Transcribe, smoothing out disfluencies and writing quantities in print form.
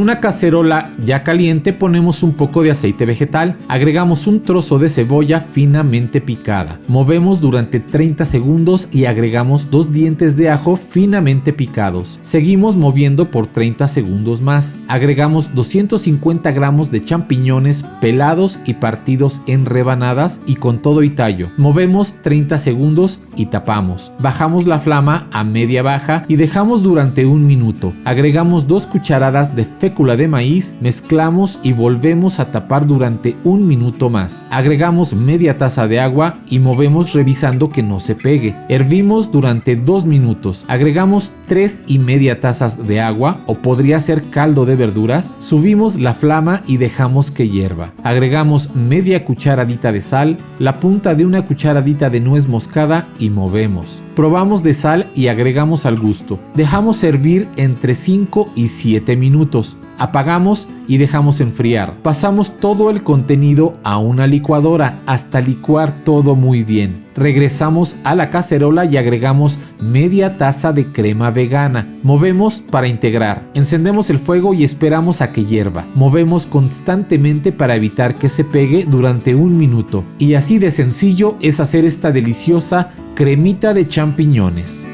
una cacerola ya caliente ponemos un poco de aceite vegetal, agregamos un trozo de cebolla finamente picada, movemos durante 30 segundos y agregamos 2 dientes de ajo finamente picados. Seguimos moviendo por 30 segundos más. Agregamos 250 gramos de champiñones pelados y partidos en rebanadas y con todo y tallo. Movemos 30 segundos y tapamos. Bajamos la flama a media baja y dejamos durante un minuto. Agregamos 2 cucharadas de fécula de maíz, mezclamos y volvemos a tapar durante un minuto más. Agregamos media taza de agua y movemos revisando que no se pegue. Hervimos durante 2 minutos. Agregamos 3,5 tazas de agua o podría ser caldo de verduras. Subimos la flama y dejamos que hierva. Agregamos media cucharadita de sal, la punta de una cucharadita de nuez moscada y movemos. Probamos de sal y agregamos al gusto. Dejamos hervir entre 5 y 7 minutos. Apagamos y dejamos enfriar. Pasamos todo el contenido a una licuadora hasta licuar todo muy bien. Regresamos a la cacerola y agregamos media taza de crema vegana. Movemos para integrar. Encendemos el fuego y esperamos a que hierva. Movemos constantemente para evitar que se pegue durante un minuto. Y así de sencillo es hacer esta deliciosa cremita de champiñones.